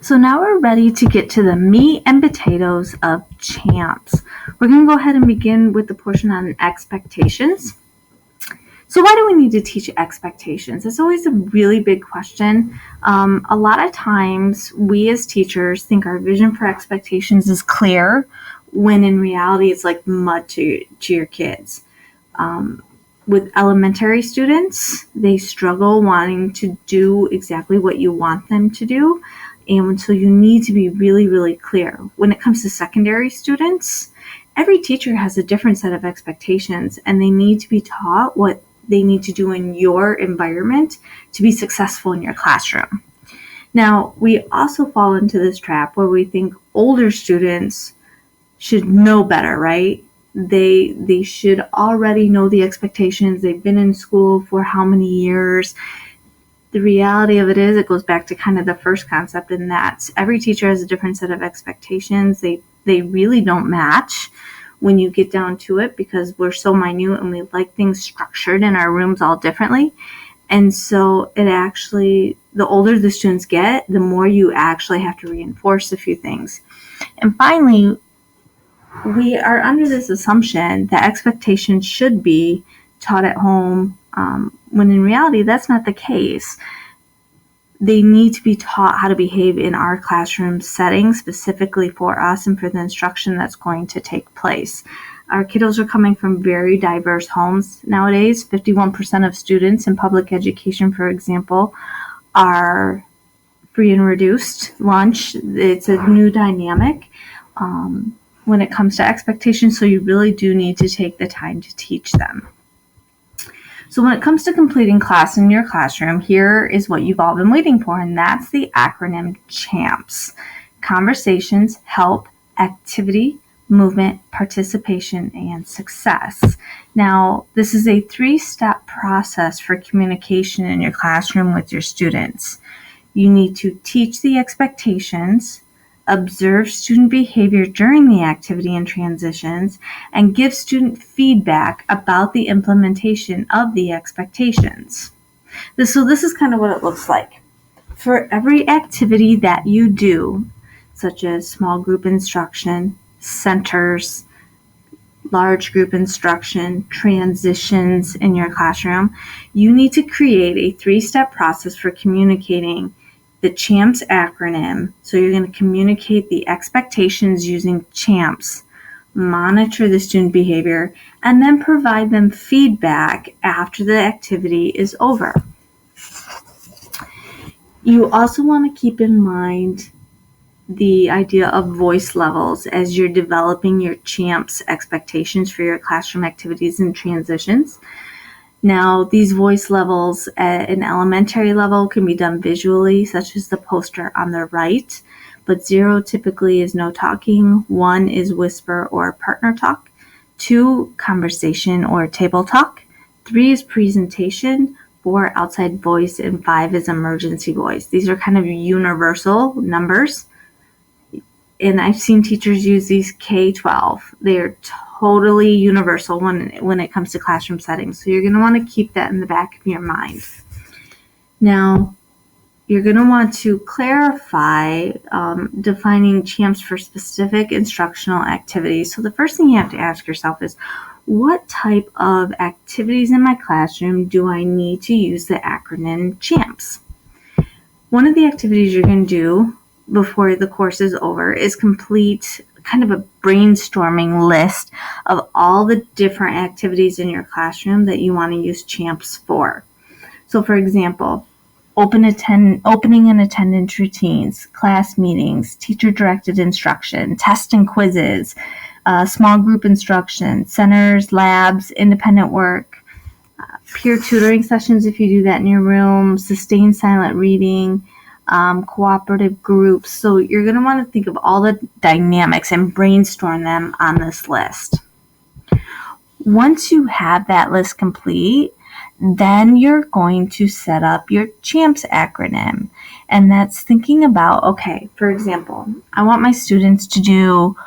So now we're ready to get to the meat and potatoes of CHAMPS. We're going to go ahead and begin with the portion on expectations. So why do we need to teach expectations? It's always a really big question. A lot of times we as teachers think our vision for expectations is clear, when in reality it's like mud to your kids. With elementary students, they struggle wanting to do exactly what you want them to do. And so you need to be really, really clear. When it comes to secondary students, every teacher has a different set of expectations, and they need to be taught what they need to do in your environment to be successful in your classroom. Now, we also fall into this trap where we think older students should know better, right? They should already know the expectations. They've been in school for how many years? The reality of it is, it goes back to kind of the first concept, and that's every teacher has a different set of expectations. They really don't match when you get down to it, because we're so minute and we like things structured in our rooms all differently. And so it actually, the older the students get, the more you actually have to reinforce a few things. And finally, we are under this assumption that expectations should be taught at home, when in reality that's not the case. They need to be taught how to behave in our classroom setting, specifically for us and for the instruction that's going to take place. Our kiddos are coming from very diverse homes nowadays. 51% of students in public education, for example, are free and reduced lunch. It's a new dynamic when it comes to expectations, so you really do need to take the time to teach them. So when it comes to completing class in your classroom, here is what you've all been waiting for, and that's the acronym CHAMPS. Conversations, Help, Activity, Movement, Participation, and Success. Now, this is a 3-step process for communication in your classroom with your students. You need to teach the expectations, observe student behavior during the activity and transitions, and give student feedback about the implementation of the expectations. So this is kind of what it looks like. For every activity that you do, such as small group instruction, centers, large group instruction, transitions in your classroom, you need to create a 3-step process for communicating the CHAMPS acronym. So you're going to communicate the expectations using CHAMPS, monitor the student behavior, and then provide them feedback after the activity is over. You also want to keep in mind the idea of voice levels as you're developing your CHAMPS expectations for your classroom activities and transitions. Now, these voice levels at an elementary level can be done visually, such as the poster on the right, but 0 typically is no talking, 1 is whisper or partner talk, 2, conversation or table talk, 3 is presentation, 4, outside voice, and 5 is emergency voice. These are kind of universal numbers, and I've seen teachers use these K-12. They're totally universal when it comes to classroom settings. So you're going to want to keep that in the back of your mind. Now, you're going to want to clarify defining CHAMPS for specific instructional activities. So the first thing you have to ask yourself is, what type of activities in my classroom do I need to use the acronym CHAMPS? One of the activities you're going to do before the course is over is complete kind of a brainstorming list of all the different activities in your classroom that you want to use CHAMPS for. So for example, opening and attendance routines, class meetings, teacher-directed instruction, tests and quizzes, small group instruction, centers, labs, independent work, peer tutoring sessions if you do that in your room, sustained silent reading, cooperative groups. So you're going to want to think of all the dynamics and brainstorm them on this list. Once you have that list complete, then you're going to set up your CHAMPS acronym. And that's thinking about, okay, for example, I want my students to do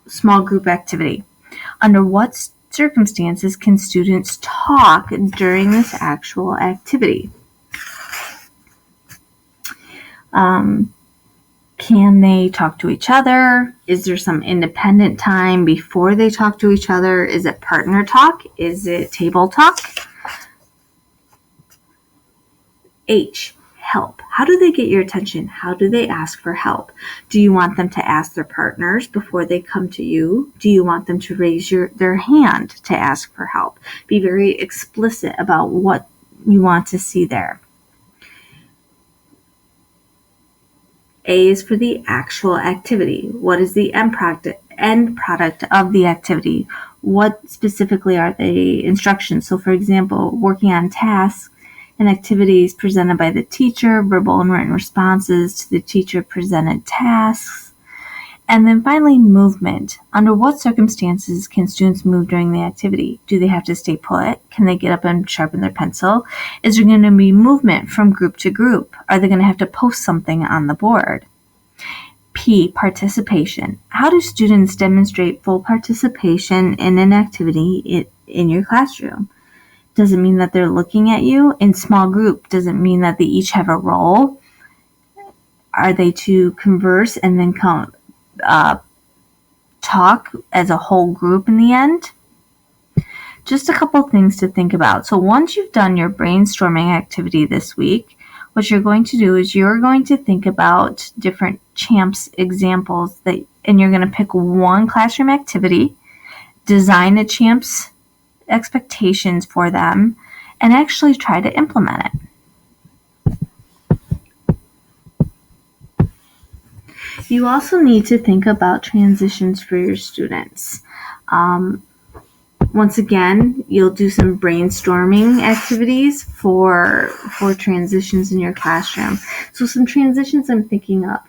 small group activity. Under what circumstances can students talk during this actual activity? Can they talk to each other? Is there some independent time before they talk to each other? Is it partner talk? Is it table talk? H, help. How do they get your attention? How do they ask for help? Do you want them to ask their partners before they come to you? Do you want them to raise their hand to ask for help? Be very explicit about what you want to see there. A is for the actual activity. What is the end product of the activity? What specifically are the instructions? So, for example, working on tasks and activities presented by the teacher, verbal and written responses to the teacher presented tasks. And then finally, movement. Under what circumstances can students move during the activity? Do they have to stay put? Can they get up and sharpen their pencil? Is there going to be movement from group to group? Are they going to have to post something on the board? P, participation. How do students demonstrate full participation in an activity in your classroom? Does it mean that they're looking at you? In small group, does it mean that they each have a role? Are they to converse and then talk as a whole group in the end? Just a couple things to think about. So once you've done your brainstorming activity this week, what you're going to do is you're going to think about different CHAMPS examples and you're going to pick one classroom activity, design a CHAMPS expectations for them, and actually try to implement it. You also need to think about transitions for your students. Once again, you'll do some brainstorming activities for transitions in your classroom. So some transitions I'm thinking of.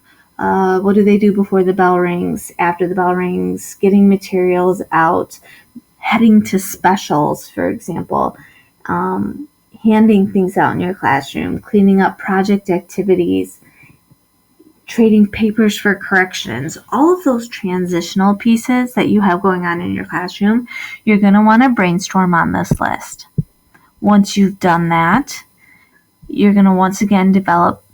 What do they do before the bell rings, after the bell rings, getting materials out, heading to specials, for example, handing things out in your classroom, cleaning up project activities, trading papers for corrections, all of those transitional pieces that you have going on in your classroom, you're going to want to brainstorm on this list. Once you've done that, you're going to once again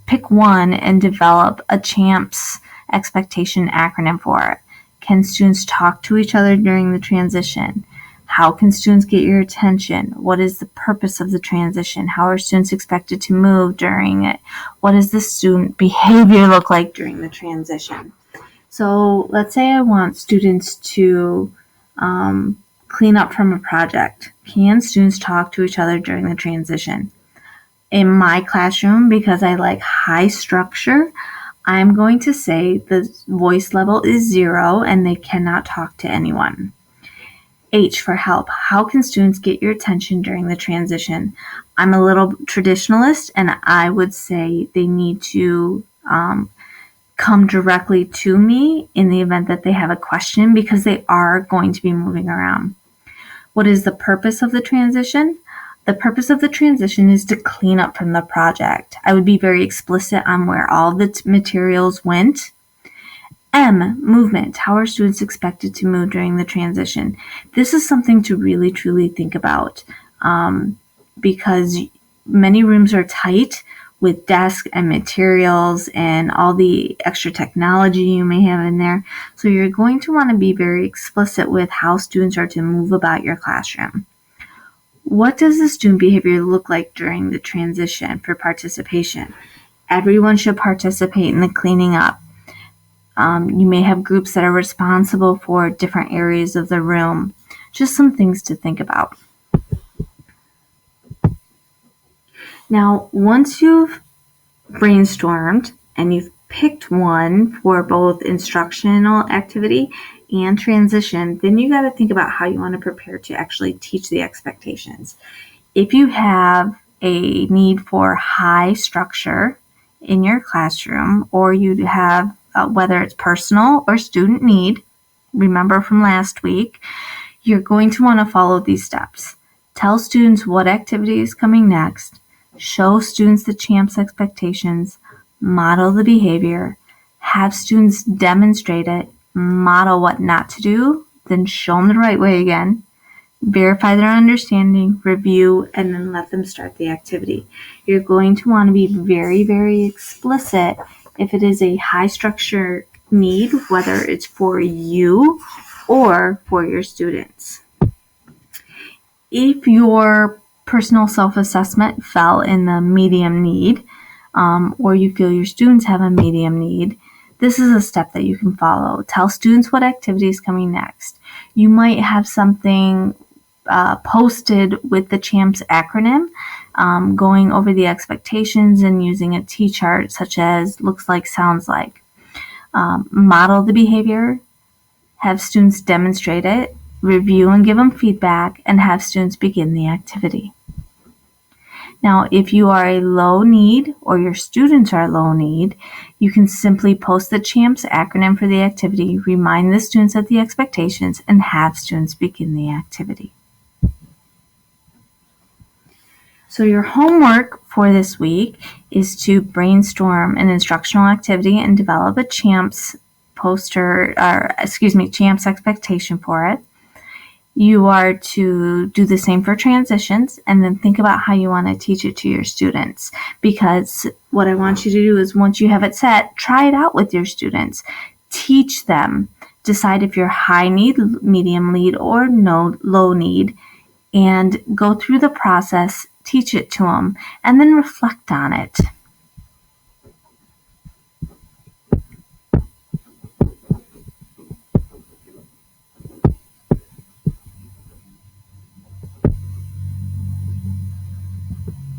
pick one and develop a CHAMPS expectation acronym for it. Can students talk to each other during the transition? How can students get your attention? What is the purpose of the transition? How are students expected to move during it? What does the student behavior look like during the transition? So let's say I want students to clean up from a project. Can students talk to each other during the transition? In my classroom, because I like high structure, I'm going to say the voice level is 0 and they cannot talk to anyone. H for help. How can students get your attention during the transition? I'm a little traditionalist and I would say they need to come directly to me in the event that they have a question because they are going to be moving around. What is the purpose of the transition? The purpose of the transition is to clean up from the project. I would be very explicit on where all the materials went. M, movement. How are students expected to move during the transition? This is something to really, truly think about because many rooms are tight with desks and materials and all the extra technology you may have in there. So you're going to want to be very explicit with how students are to move about your classroom. What does the student behavior look like during the transition for participation? Everyone should participate in the cleaning up. You may have groups that are responsible for different areas of the room. Just some things to think about. Now, once you've brainstormed and you've picked one for both instructional activity and transition, then you got to think about how you want to prepare to actually teach the expectations. If you have a need for high structure in your classroom, or you have whether it's personal or student need, remember from last week, you're going to want to follow these steps. Tell students what activity is coming next, show students the CHAMPS expectations, model the behavior, have students demonstrate it, model what not to do, then show them the right way again, verify their understanding, review, and then let them start the activity. You're going to want to be very, very explicit if it is a high structure need, whether it's for you or for your students. If your personal self-assessment fell in the medium need, or you feel your students have a medium need, this is a step that you can follow. Tell students what activity is coming next. You might have something posted with the CHAMPS acronym, going over the expectations and using a T-chart such as looks like, sounds like. Model the behavior, have students demonstrate it, review and give them feedback, and have students begin the activity. Now, if you are a low need or your students are low need, you can simply post the CHAMPS acronym for the activity, remind the students of the expectations, and have students begin the activity. So your homework for this week is to brainstorm an instructional activity and develop a CHAMPS CHAMPS expectation for it. You are to do the same for transitions and then think about how you want to teach it to your students, because what I want you to do is once you have it set, try it out with your students. Teach them. Decide if you're high need, medium need, or low need, and go through the process, teach it to them, and then reflect on it.